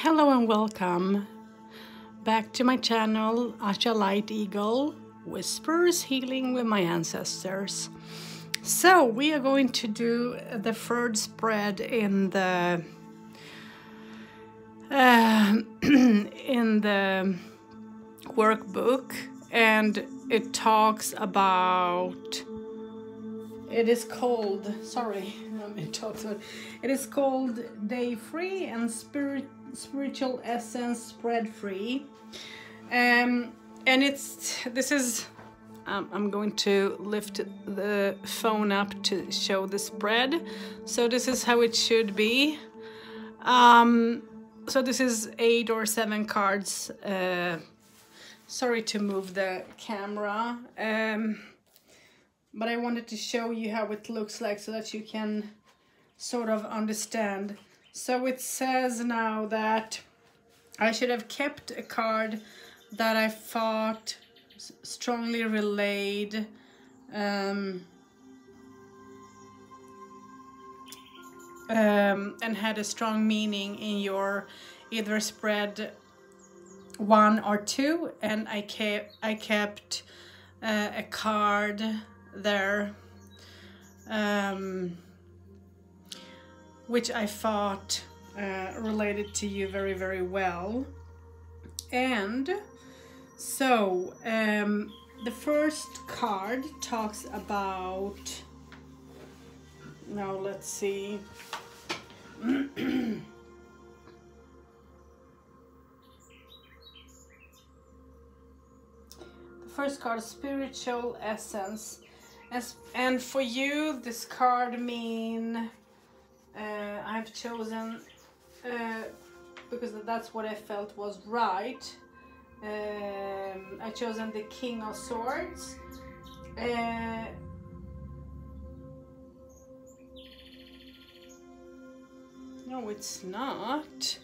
Hello and welcome back to my channel, Asha Light Eagle, Whispers Healing with my ancestors. So we are going to do the third spread in the in the workbook, and it talks about. It is called. It is called Day Free and Spiritual Essence Spread Free, and this is. I'm going to lift the phone up to show the spread. So this is how it should be. So this is 8 or 7 cards. Sorry to move the camera. But I wanted to show you how it looks like so that you can sort of understand. So it says now that I should have kept a card that I thought strongly relayed and had a strong meaning in your either spread 1 or 2, and I kept a card there which I thought related to you very, very well. And so the first card talks about, now let's see, the first card, Spiritual Essence. And for you, this card mean I've chosen because that's what I felt was right. I chosen the King of Swords. No, it's not.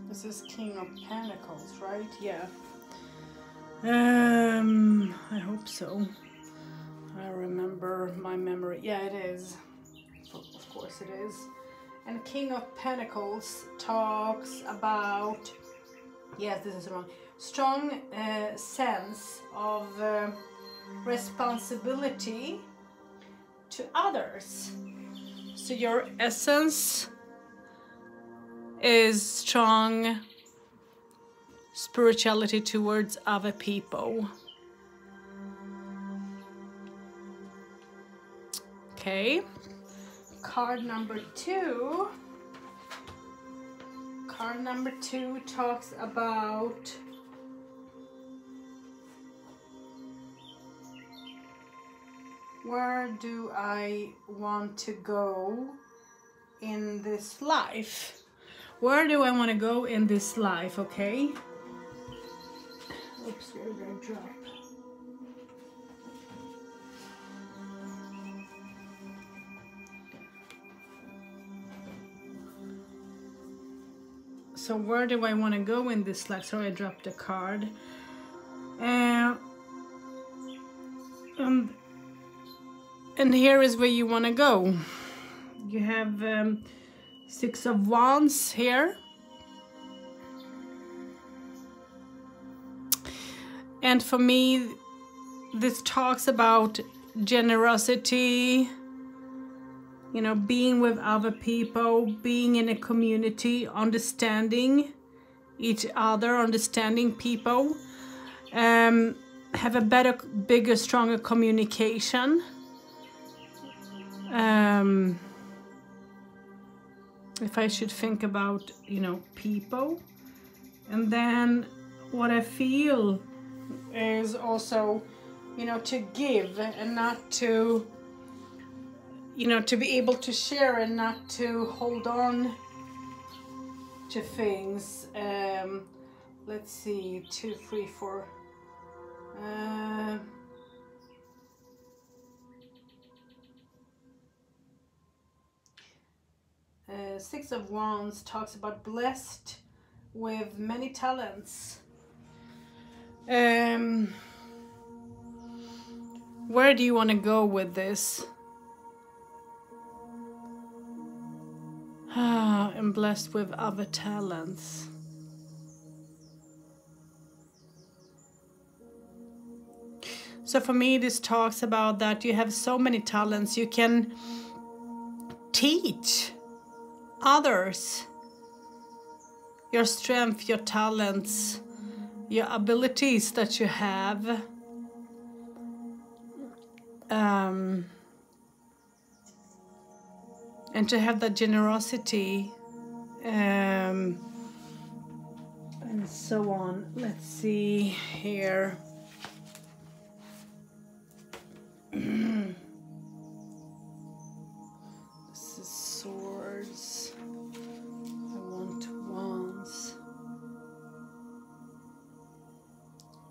This is King of Pentacles, right? Yeah. I hope so. I remember my memory. Yeah, it is. Of course it is. And King of Pentacles talks about, yes, this is wrong, strong sense of responsibility to others. So your essence is strong spirituality towards other people. Okay. Card number 2. Card number 2 talks about where do I want to go in this life? Where do I want to go in this life, okay? Oops, where did I drop? So where do I want to go in this life? Sorry, I dropped a card. And here is where you want to go. You have 6 of Wands here. And for me, this talks about generosity, you know, being with other people, being in a community, understanding each other, understanding people, have a better, bigger, stronger communication. If I should think about, you know, people. And then what I feel is also, you know, to give and not to, you know, to be able to share and not to hold on to things. Let's see, 2, 3, 4. 6 of Wands talks about blessed with many talents. Where do you want to go with this? and blessed with other talents. So for me, this talks about that you have so many talents. You can teach others your strength, your talents, your abilities that you have. And to have that generosity and so on. Let's see here. This is swords. I want wands.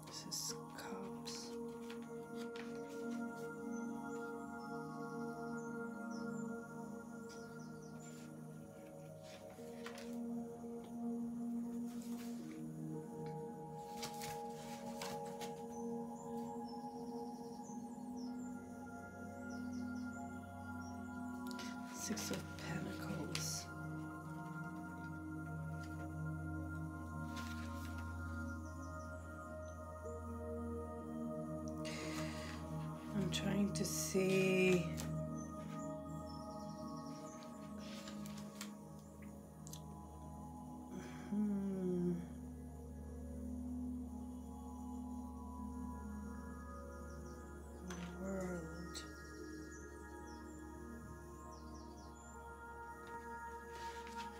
This is cups. Six of Pentacles. I'm trying to see.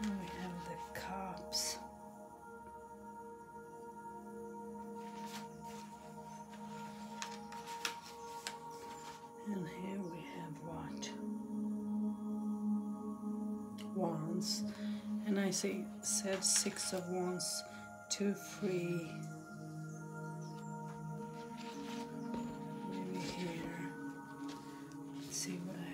We have the cups. And here we have what? Wands. And I said Six of Wands, 2, 3. Maybe here. Let's see what I have.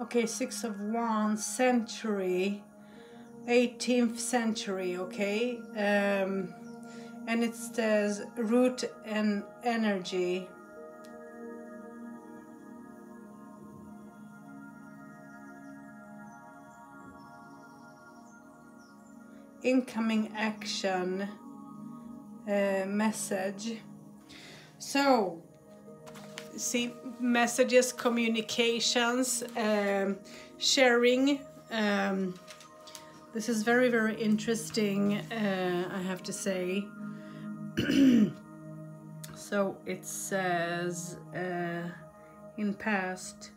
Okay, Six of Wands, century, 18th century, okay? And it says root and energy. Incoming action, message. So, see, messages, communications, sharing. This is very, very interesting, I have to say. So it says in past,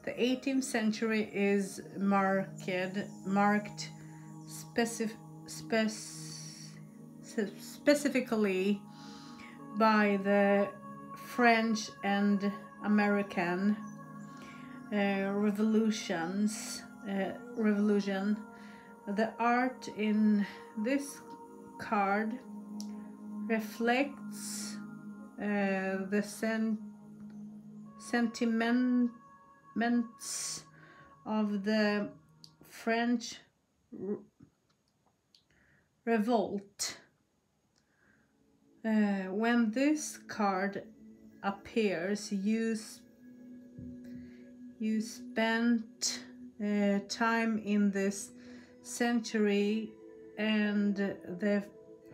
the 18th century is marked specifically by the French and American revolution. The art in this card reflects the sentiments of the French revolt. When this card appears, you spent time in this century and the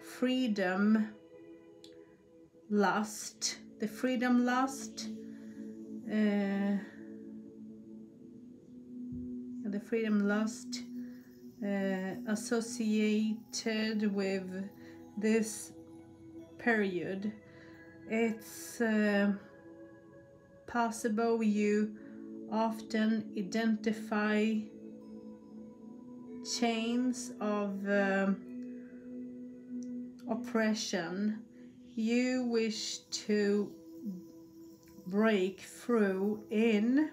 freedom lust, associated with this period. It's possible you often identify chains of oppression you wish to break through in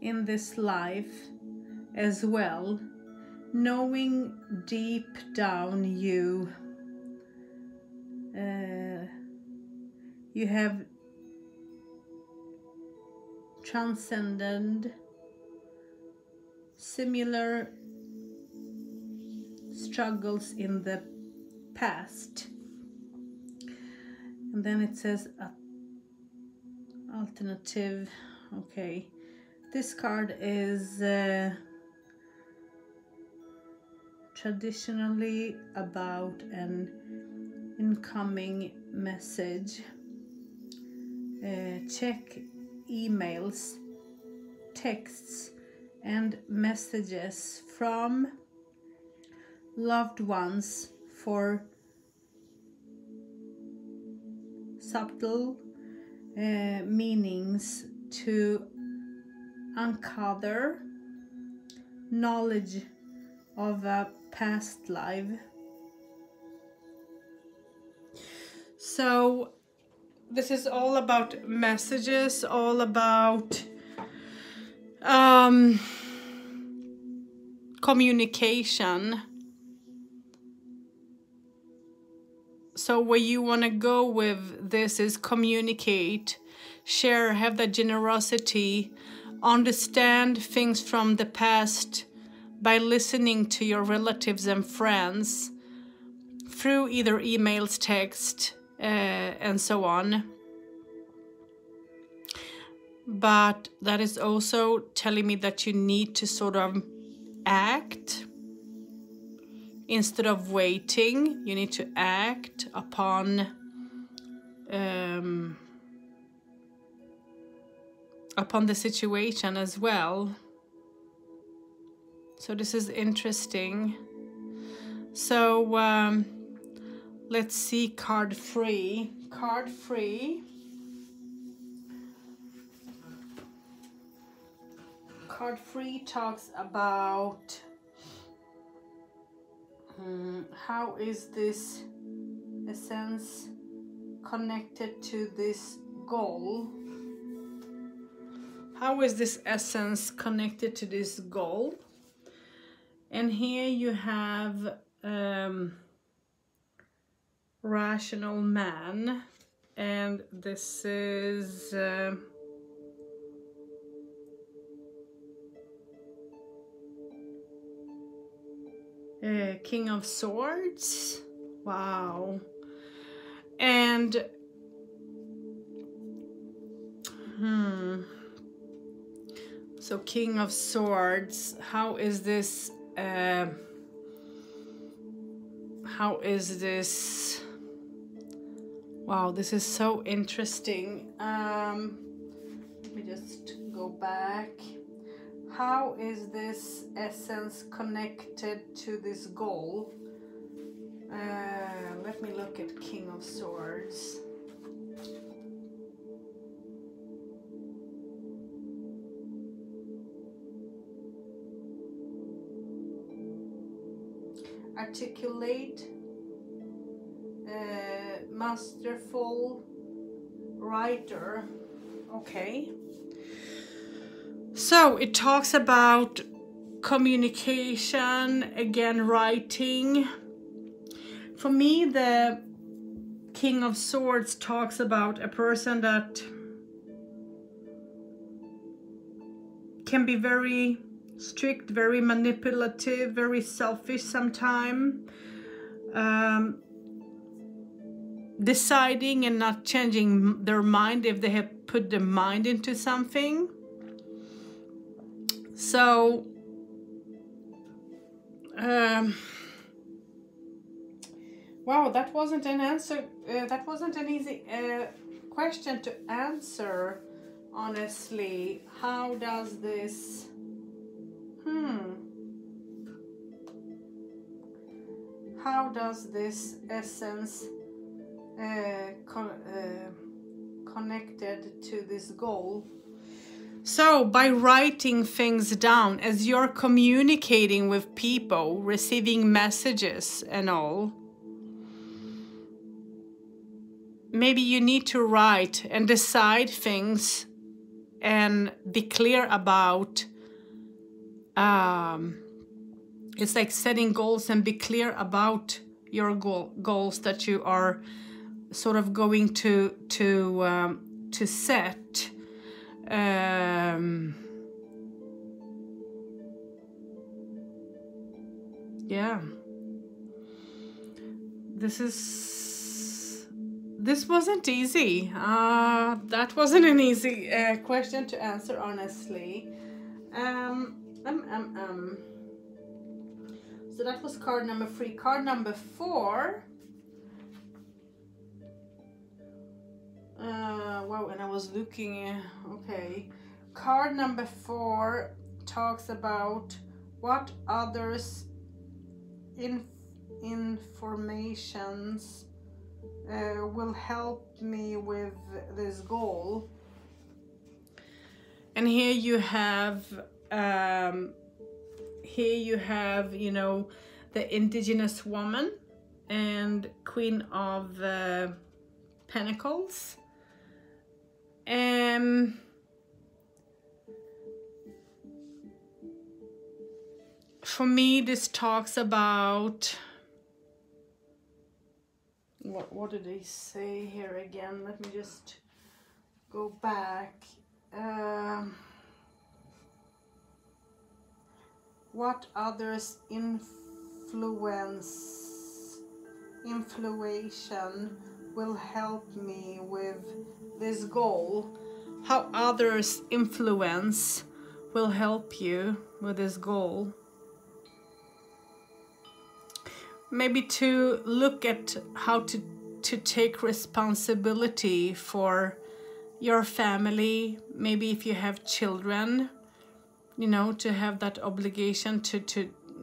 this life as well, knowing deep down you have transcended similar struggles in the past. And then it says alternative. Okay, this card is traditionally about an incoming message. Check emails, texts, and messages from loved ones for subtle meanings to uncover knowledge of a past life. So this is all about messages, all about communication. So where you want to go with this is communicate, share, have that generosity, understand things from the past by listening to your relatives and friends through either emails, text, and so on. But that is also telling me that you need to sort of act instead of waiting. You need to act upon the situation as well. So this is interesting. So let's see card 3. Card 3. Card 3 talks about how is this essence connected to this goal? How is this essence connected to this goal? And here you have rational man, and this is King of Swords. Wow. And so King of Swords, how is this wow, this is so interesting. Let me just go back. How is this essence connected to this goal? Let me look at King of Swords. Articulate, masterful writer. Okay. So it talks about communication, again, writing. For me, the King of Swords talks about a person that can be very strict, very manipulative, very selfish sometimes, deciding and not changing their mind if they have put their mind into something. So wow, that wasn't an answer. That wasn't an easy question to answer, honestly. How does this how does this essence connected to this goal? So by writing things down, as you're communicating with people, receiving messages and all, maybe you need to write and decide things and be clear about, it's like setting goals and be clear about your goals that you are sort of going to set. Yeah. This wasn't easy. That wasn't an easy question to answer, honestly. So that was card number 3. Card number 4. Wow, and I was looking. Okay. Card number 4 talks about what others informations will help me with this goal. And here you have you know, the indigenous woman and Queen of Pentacles. For me, this talks about, what did they say here again? Let me just go back. What others influation will help me with this goal. How others' influence will help you with this goal. Maybe to look at how to take responsibility for your family. Maybe if you have children, you know, to have that obligation to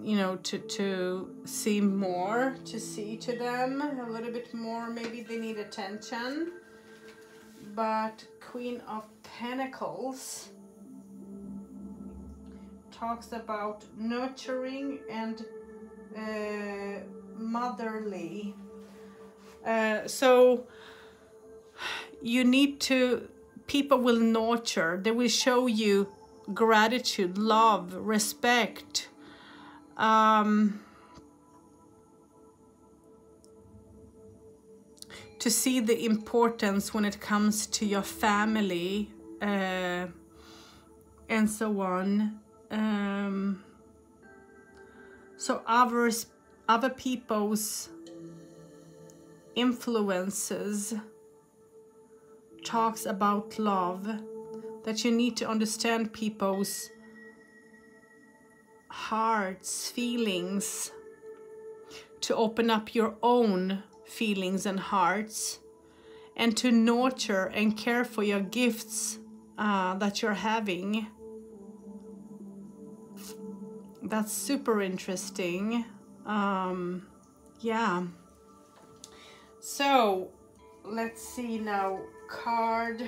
you know, to see more, to see to them a little bit more. Maybe they need attention. But Queen of Pentacles talks about nurturing and motherly. So you need to, people will nurture, they will show you gratitude, love, respect, to see the importance when it comes to your family, and so on. So other people's influences talks about love, that you need to understand people's hearts, feelings, to open up your own feelings and hearts, and to nurture and care for your gifts that you're having. That's super interesting. Yeah. So let's see now, card.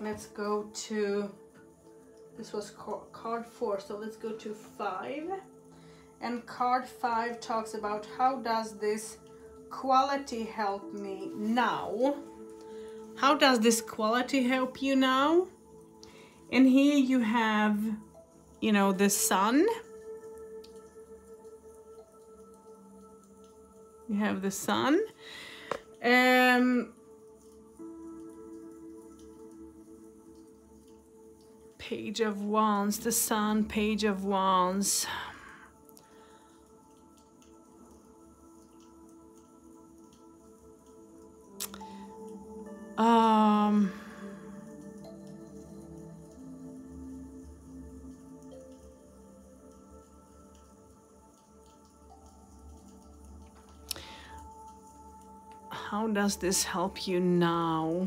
Let's go to, this was card 4, so let's go to 5. And card 5 talks about how does this quality help me now? How does this quality help you now? And here you have, you know, the sun. You have the sun. Page of Wands, the sun, Page of Wands. How does this help you now?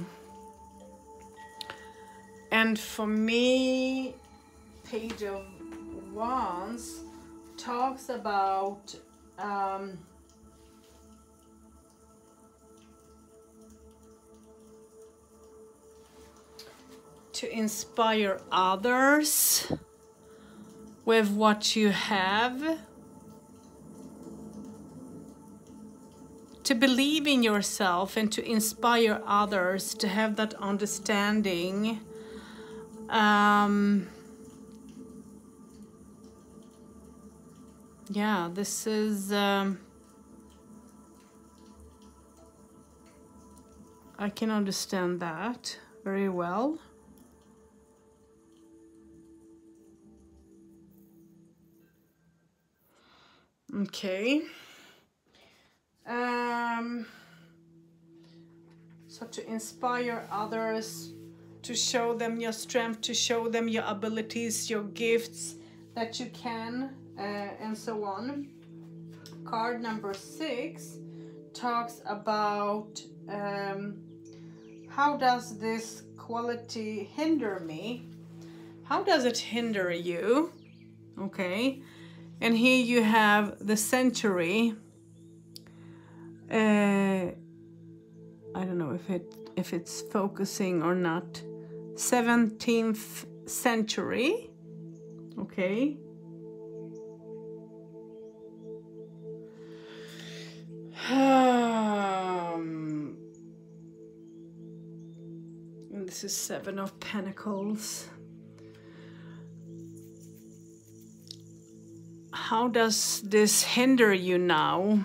And for me, Page of Wands talks about to inspire others with what you have, to believe in yourself and to inspire others to have that understanding. Yeah, this is I can understand that very well. Okay. So to inspire others, to show them your strength, to show them your abilities, your gifts, that you can, and so on. Card number 6 talks about how does this quality hinder me? How does it hinder you? Okay, and here you have the century. I don't know if it's focusing or not. 17th century. Okay. And this is 7 of Pentacles. How does this hinder you now?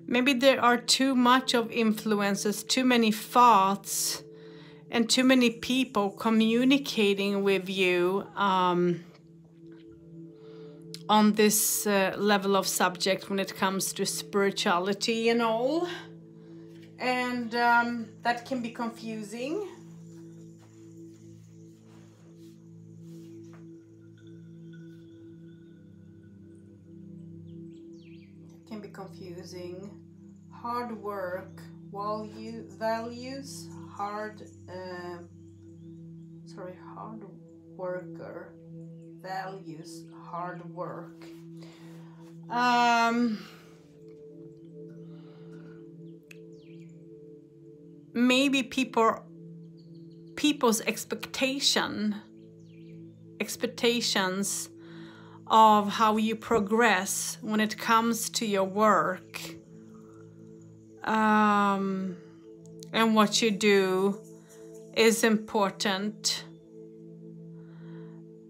Maybe there are too much of influences, too many thoughts, and too many people communicating with you on this level of subject when it comes to spirituality and all. And that can be confusing. It can be confusing. Hard work, values, hard worker, values, hard work. Maybe people's expectations of how you progress when it comes to your work, and what you do is important,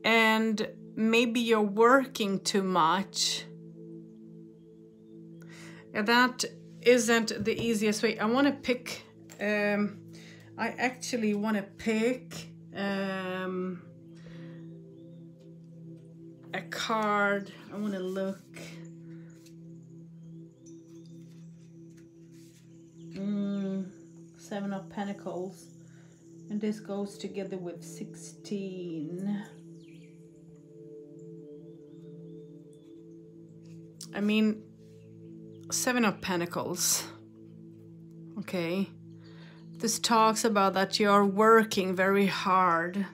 and maybe you're working too much. And that isn't the easiest way. I want to pick I actually want to pick a card. I want to look. 7 of Pentacles, and this goes together with 16. I mean, 7 of Pentacles. Okay. This talks about that you're working very hard.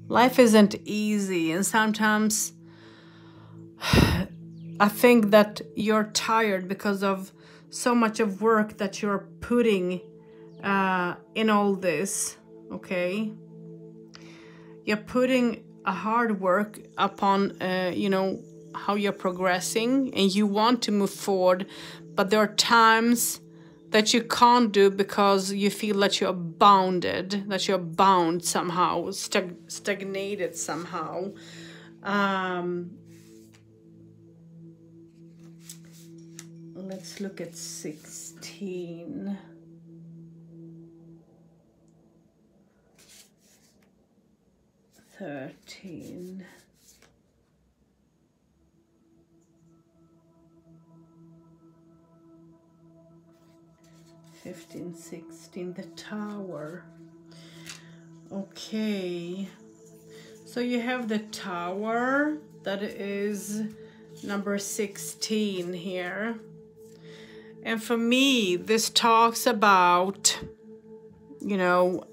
Life isn't easy, and sometimes I think that you're tired because of so much of work that you're putting in all this, okay? You're putting a hard work upon, you know, how you're progressing, and you want to move forward, but there are times that you can't do because you feel that you're bounded, that you're bound somehow, stagnated somehow. Let's look at 16. $13. 15, 16, the Tower. Okay, so you have the Tower, that is number 16 here. And for me, this talks about, you know,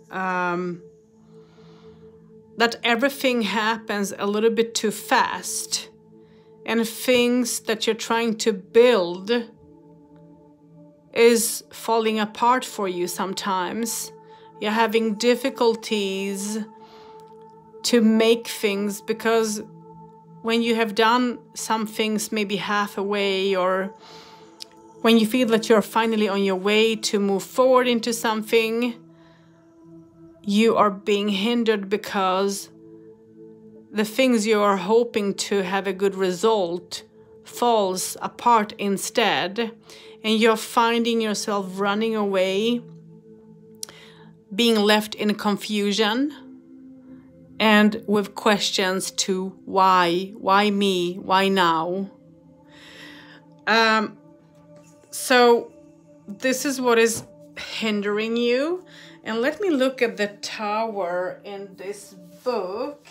that everything happens a little bit too fast, and things that you're trying to build is falling apart for you sometimes. You're having difficulties to make things because when you have done some things maybe halfway, or when you feel that you're finally on your way to move forward into something, you are being hindered because the things you are hoping to have a good result falls apart instead, and you're finding yourself running away, being left in confusion, and with questions to why me, why now? So this is what is hindering you. And let me look at the Tower in this book.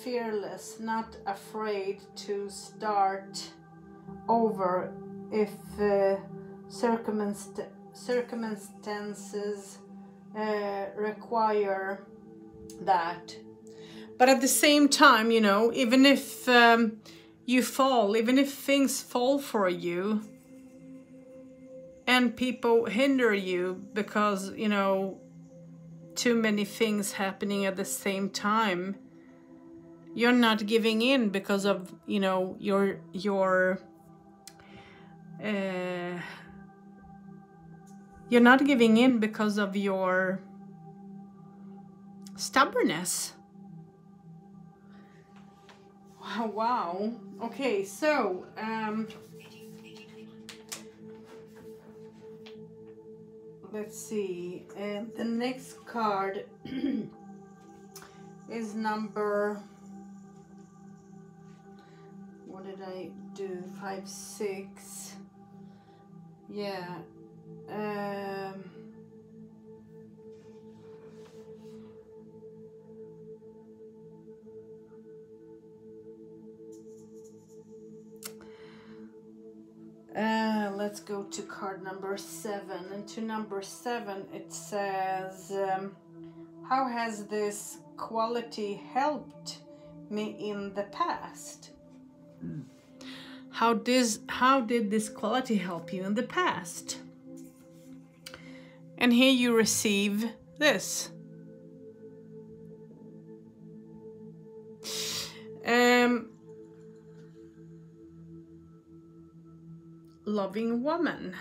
Fearless, not afraid to start over if circumstances require that. But at the same time, you know, even if you fall, even if things fall for you and people hinder you because, you know, too many things happening at the same time, you're not giving in because of, you know, your you're not giving in because of your stubbornness. Wow. Okay, so let's see. The next card is number, what did I do? 5, 6. Yeah. Let's go to card number 7. And to number 7 it says, how has this quality helped me in the past? How did this quality help you in the past? And here you receive this. Loving woman,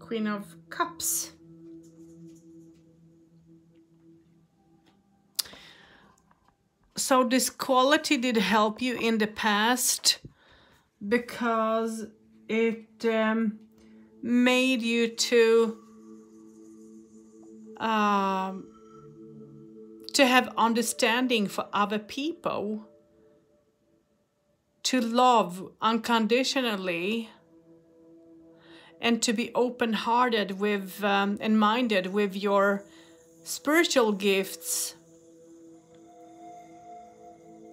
Queen of Cups. So this quality did help you in the past because it made you to have understanding for other people, to love unconditionally, and to be open-hearted with and minded with your spiritual gifts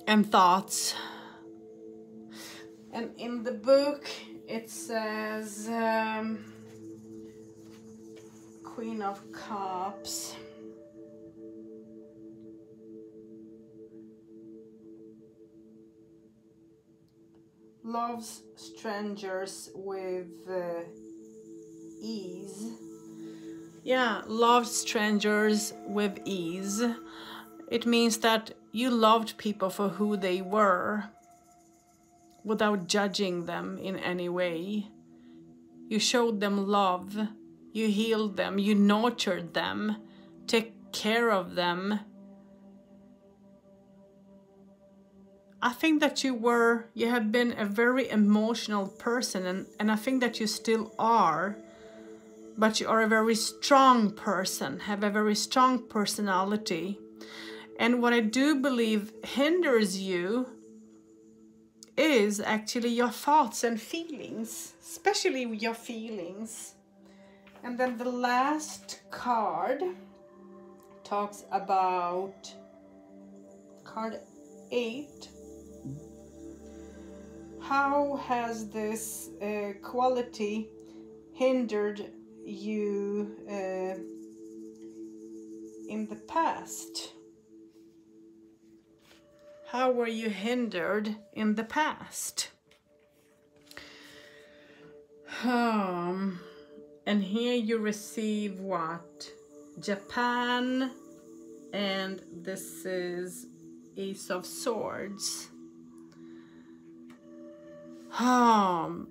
and thoughts. And in the book it says, Queen of Cups. Loves strangers with ease. Yeah, loved strangers with ease. It means that you loved people for who they were without judging them in any way. You showed them love, you healed them, you nurtured them, take care of them. I think that you have been a very emotional person, and I think that you still are, but you are a very strong person, have a very strong personality. And what I do believe hinders you is actually your thoughts and feelings, especially your feelings. And then the last card talks about card 8. How has this quality hindered you in the past? How were you hindered in the past? And here you receive what? Japan, and this is Ace of Swords. Um,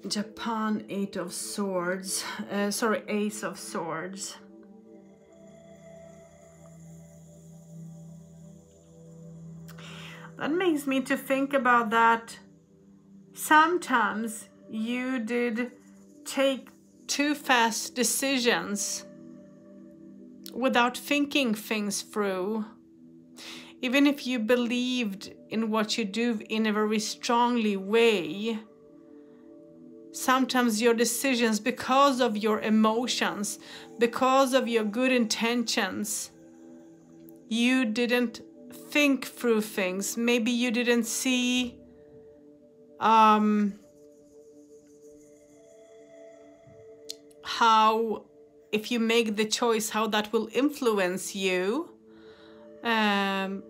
Japan, Eight of Swords. Sorry, Ace of Swords. That makes me to think about that. Sometimes you did take too fast decisions without thinking things through. Even if you believed in what you do in a very strongly way, sometimes your decisions, because of your emotions, because of your good intentions, you didn't think through things. Maybe you didn't see how, if you make the choice, how that will influence you now,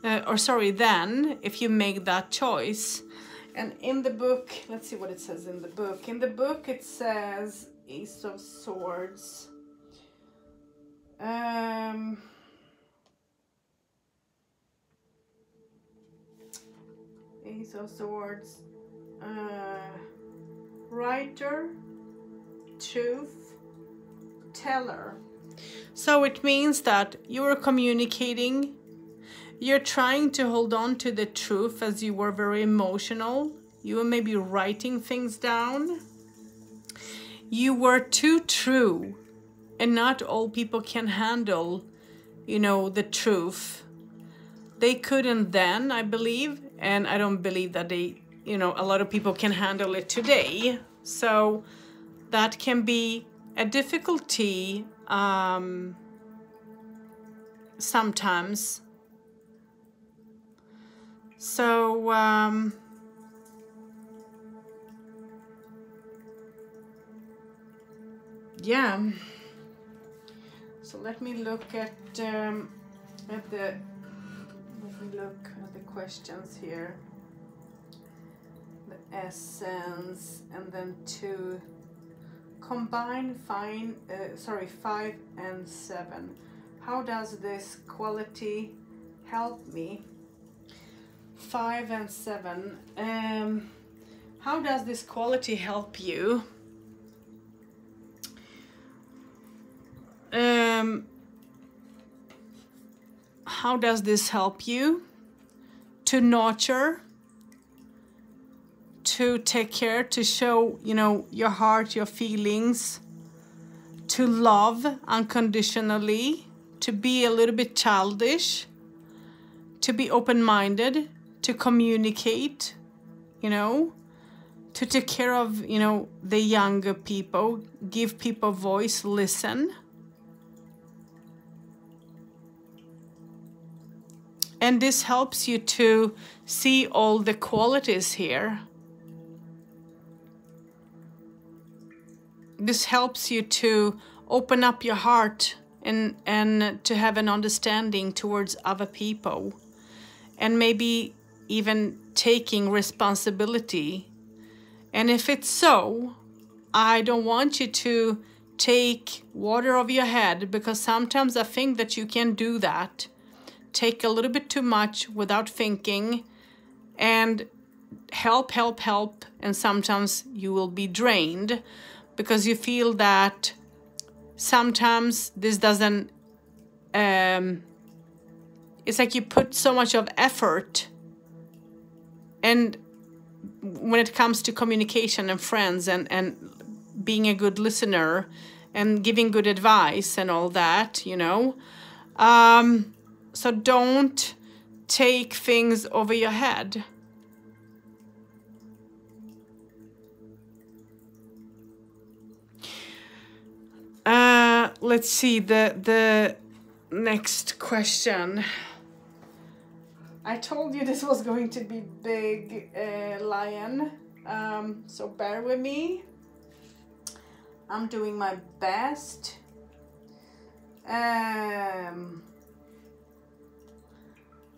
then, if you make that choice. And in the book, let's see what it says in the book. In the book it says Ace of Swords. Ace of Swords. Writer, truth, teller. So it means that you are communicating, you're trying to hold on to the truth as you were very emotional. You were maybe writing things down. You were too true, and not all people can handle, you know, the truth. They couldn't then, I believe, and I don't believe that they, you know, a lot of people can handle it today. So that can be a difficulty sometimes. So yeah. So let me look at the questions here. The essence, and then to combine 5 and 7. How does this quality help me? 5 and 7. How does this quality help you? How does this help you to nurture, to take care, to show, you know, your heart, your feelings, to love unconditionally, to be a little bit childish, to be open-minded, to communicate, you know, to take care of, you know, the younger people, give people voice, listen. And this helps you to see all the qualities here. This helps you to open up your heart and to have an understanding towards other people. And maybe even taking responsibility. And if it's so, I don't want you to take water over your head, because sometimes I think that you can do that. Take a little bit too much without thinking and help, and sometimes you will be drained because you feel that sometimes this doesn't, it's like you put so much of effort, and when it comes to communication and friends and being a good listener and giving good advice and all that, you know, so don't take things over your head. Let's see the next question. I told you this was going to be big, lion, so bear with me. I'm doing my best.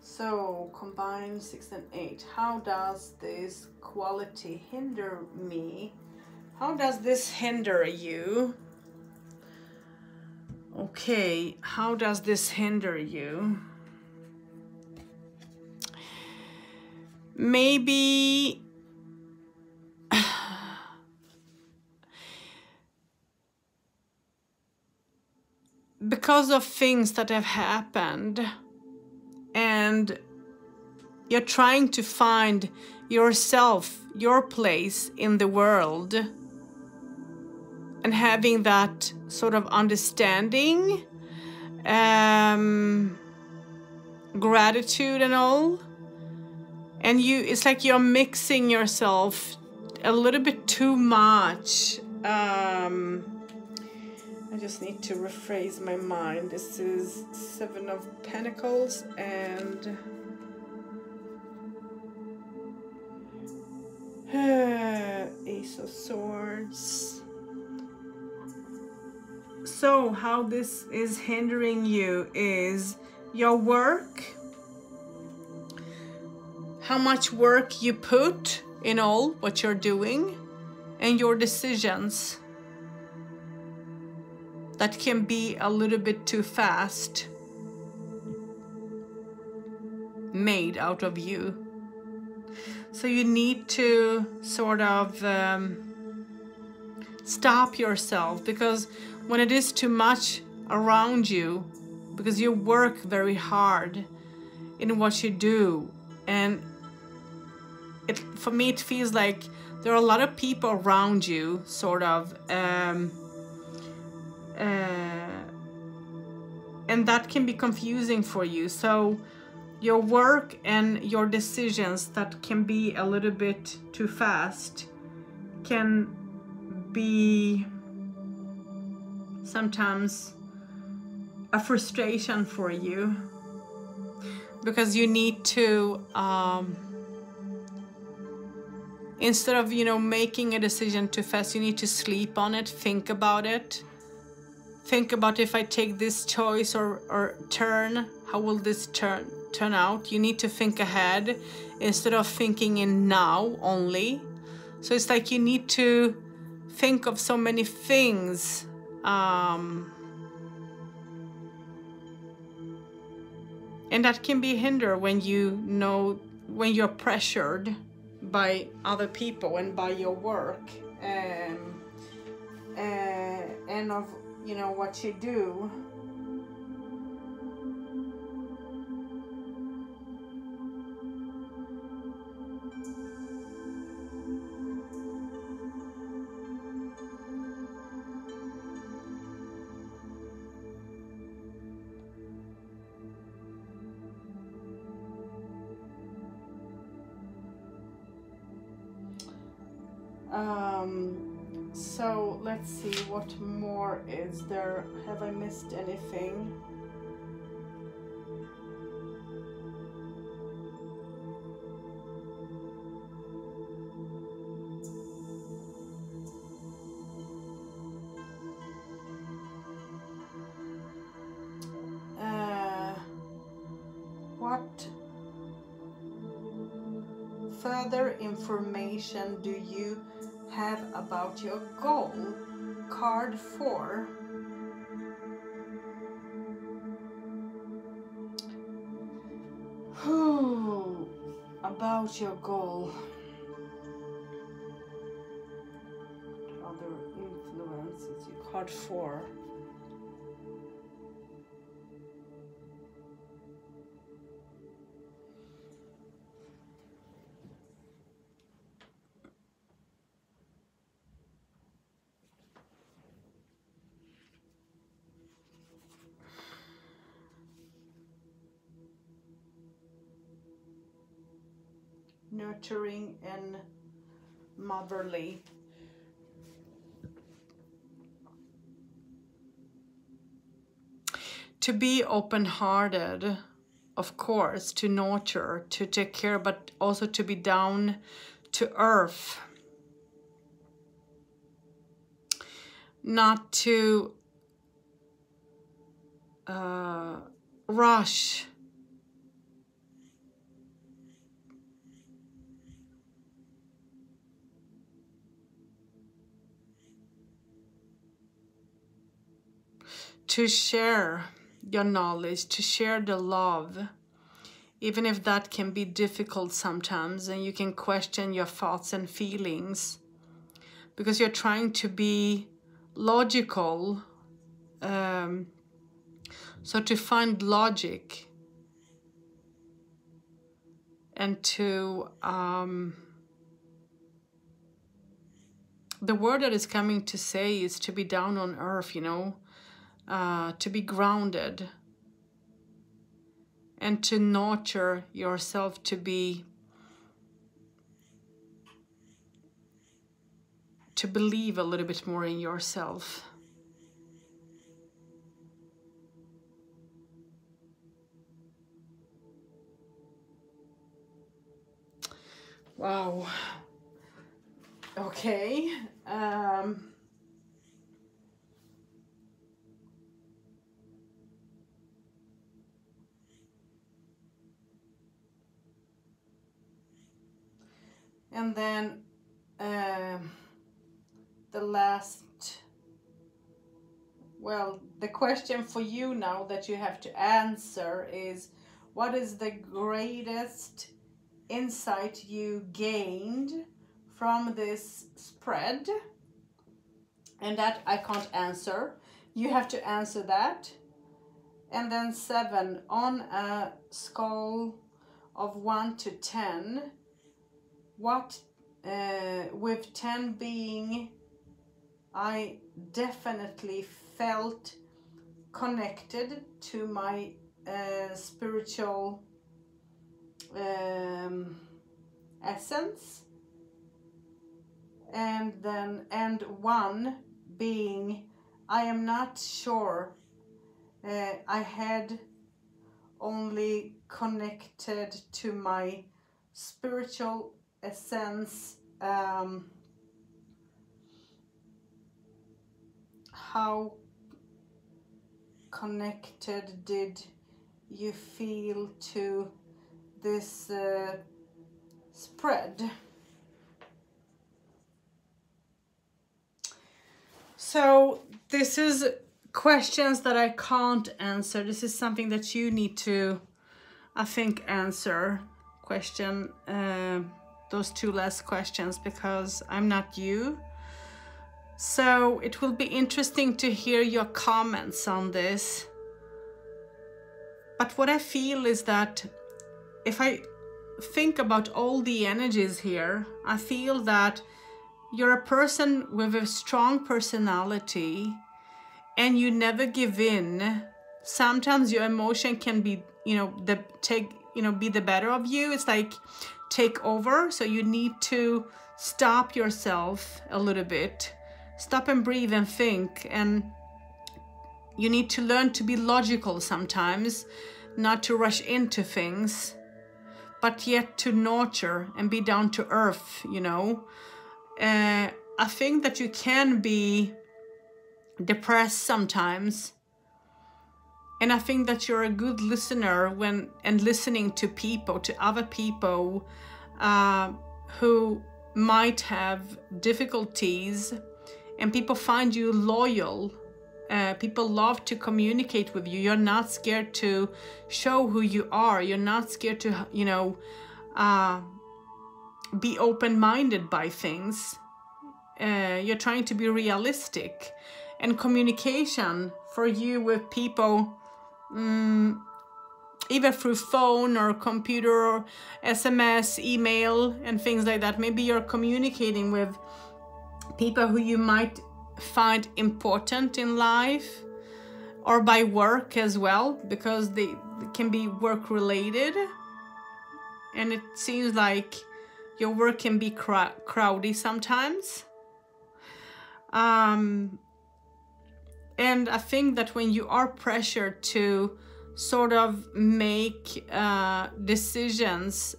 So combine 6 and 8. How does this quality hinder me How does this hinder you? Okay, how does this hinder you? Maybe because of things that have happened, and you're trying to find yourself, your place in the world, and having that sort of understanding, gratitude and all. And it's like you're mixing yourself a little bit too much. I just need to rephrase my mind. This is 7 of Pentacles and Ace of Swords. So how this is hindering you is your work, how much work you put in all what you're doing, and your decisions that can be a little bit too fast made out of you. So you need to sort of stop yourself, because when it is too much around you, because you work very hard in what you do, and for me it feels like there are a lot of people around you sort of and that can be confusing for you. So your work and your decisions that can be a little bit too fast can be sometimes a frustration for you, because you need to instead of making a decision too fast, you need to sleep on it, think about it. Think about, if I take this choice or turn, how will this turn out? You need to think ahead instead of thinking in now only. So it's like you need to think of so many things. And that can be a hinder when when you're pressured by other people and by your work and of what you do. So let's see, what more is there? Have I missed anything? What further information do you have about your goal? Card 4. About your goal. Other influences. Card 4. Nurturing and motherly. To be open-hearted, of course, to nurture, to take care, but also to be down to earth. Not to rush. to share your knowledge, to share the love, even if that can be difficult sometimes, and you can question your thoughts and feelings because you're trying to be logical. So to find logic and to the word that is coming to say is to be down on earth, you know, to be grounded and to nurture yourself, to believe a little bit more in yourself. Wow. Okay. And then the last, well, the question for you now that you have to answer is, what is the greatest insight you gained from this spread? And that I can't answer. You have to answer that. And then 7, on a scale of 1 to 10, what, with 10 being I definitely felt connected to my spiritual essence, and 1 being I am not sure, I had only connected to my spiritual essence. How connected did you feel to this spread? So this is questions that I can't answer. This is something that you need to, I think, answer. Question those 2 last questions, because I'm not you. So it will be interesting to hear your comments on this. But what I feel is that if I think about all the energies here, I feel that you're a person with a strong personality and you never give in. Sometimes your emotion can be, you know, be the better of you. It's like take over. So you need to stop yourself a little bit. Stop and breathe and think. And you need to learn to be logical sometimes, not to rush into things, but yet to nurture and be down to earth, you know. I think that you can be depressed sometimes. And I think that you're a good listener and listening to people, to other people who might have difficulties, and people find you loyal. People love to communicate with you. You're not scared to show who you are. You're not scared to, you know, be open-minded by things. You're trying to be realistic. And communication for you with people, either through phone or computer or SMS, email, and things like that. Maybe you're communicating with people who you might find important in life, or by work as well, because they can be work related. And it seems like your work can be crowdy sometimes. And I think that when you are pressured to sort of make decisions,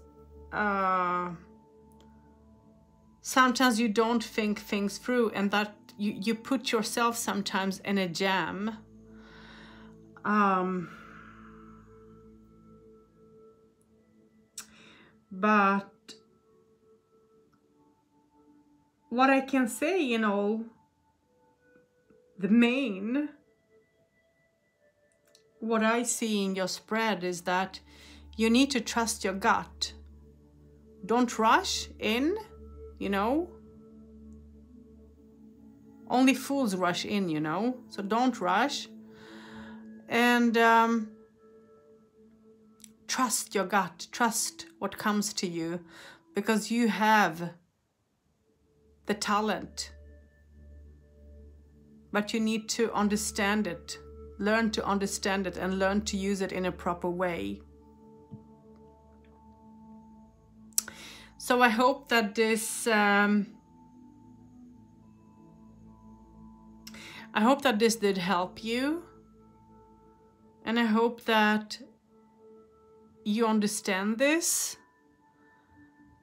sometimes you don't think things through, and that you put yourself sometimes in a jam. But what I can say, you know, the main what I see in your spread is that you need to trust your gut. Don't rush in, you know. Only fools rush in, you know. So don't rush. And trust your gut. Trust what comes to you. Because you have the talent. But you need to understand it. Learn to understand it and learn to use it in a proper way. So I hope that this did help you, and I hope that you understand this.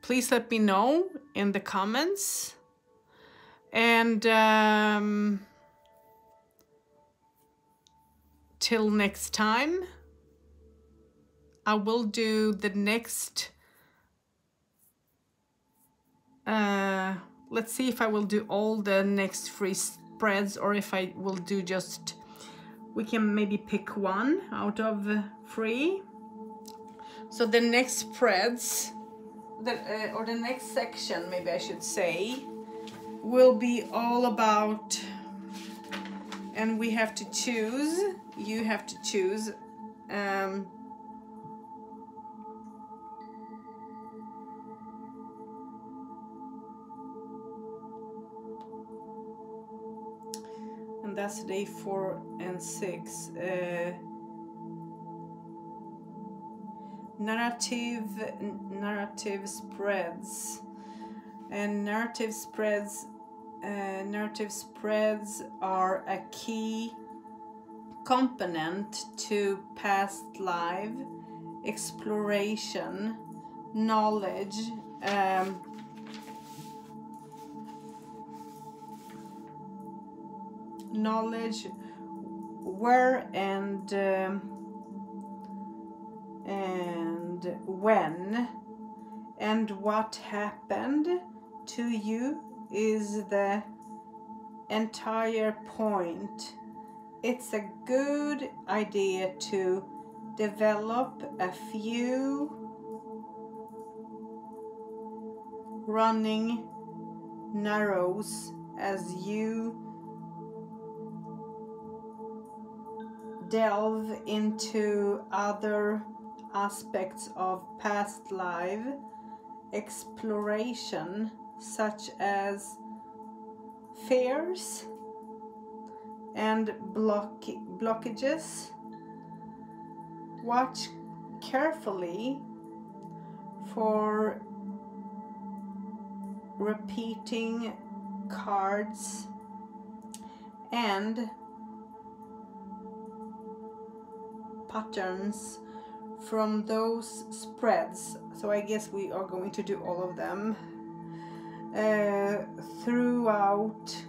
Please let me know in the comments, and till next time, I will do the next let's see if I will do all the next free spreads, or if I will do just, we can maybe pick one out of free. So the next spreads, or the next section, maybe I should say, will be all about, and we have to choose, you have to choose, and that's day 4 and 6. Narrative spreads. And narrative spreads are a key component to past life exploration, knowledge, where and when and what happened to you is the entire point. It's a good idea to develop a few running narrows as you delve into other aspects of past life exploration, such as fears and blockages. Watch carefully for repeating cards and patterns from those spreads. So I guess we are going to do all of them throughout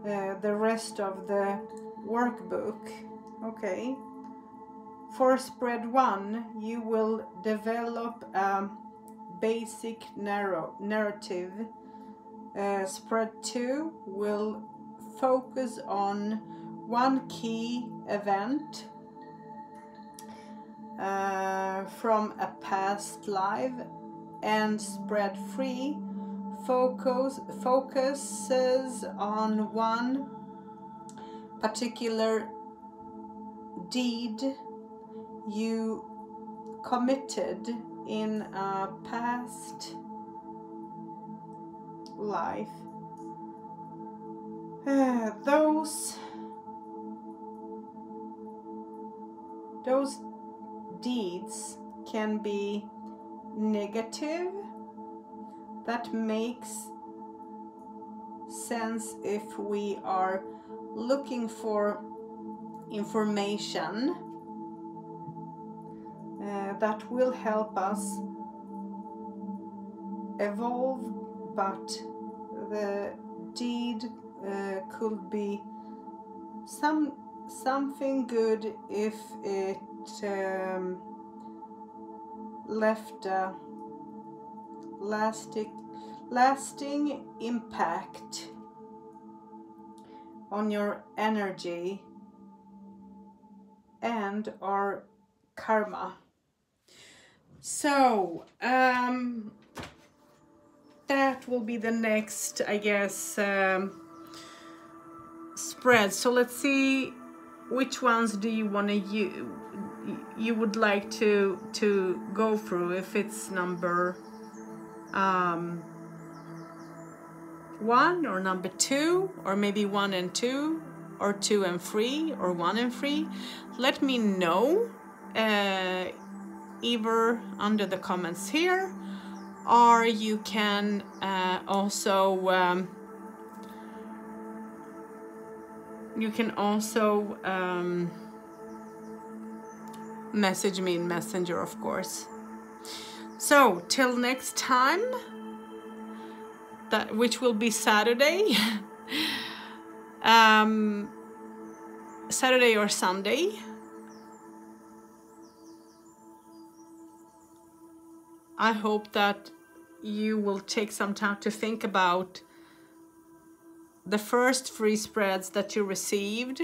the rest of the workbook. Okay. For spread 1, you will develop a basic narrative. Spread 2 will focus on one key event from a past life, and spread 3 focuses on one particular deed you committed in a past life. Those deeds can be negative. That makes sense if we are looking for information that will help us evolve, but the deed could be something good if it left a lasting impact on your energy and our karma. So that will be the next, I guess, spread. So let's see, which ones do you want to you would like to go through? If it's number 1 or number 2, or maybe 1 and 2, or 2 and 3, or 1 and 3, let me know either under the comments here, or you can also message me in Messenger, of course. So till next time, which will be Saturday, Saturday or Sunday. I hope that you will take some time to think about the first 3 spreads that you received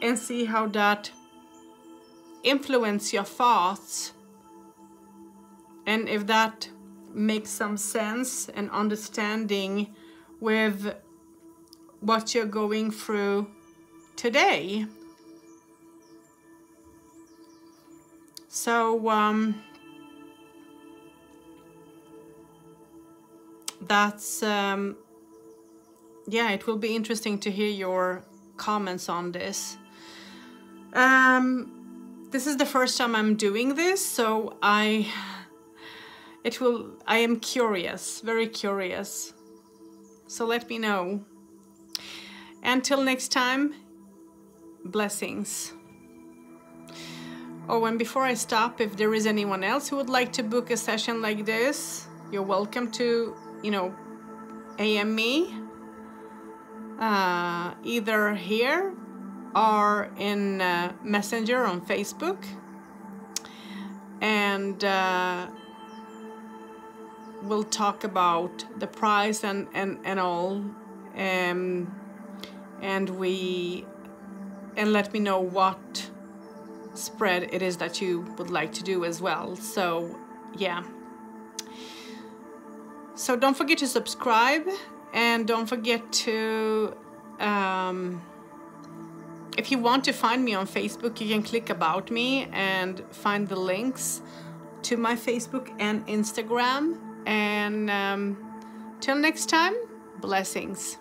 and see how that influences your thoughts, and if that makes some sense and understanding with what you're going through today. So that's yeah, it will be interesting to hear your comments on this. This is the first time I'm doing this, so I am curious, very curious. So let me know. Until next time, blessings. Oh, and before I stop, if there is anyone else who would like to book a session like this, you're welcome to, AM me, either here or in Messenger on Facebook, and we'll talk about the price and all, and let me know what spread it is that you would like to do as well. So yeah, so don't forget to subscribe, and don't forget to if you want to find me on Facebook, you can click about me and find the links to my Facebook and Instagram. And till next time, blessings.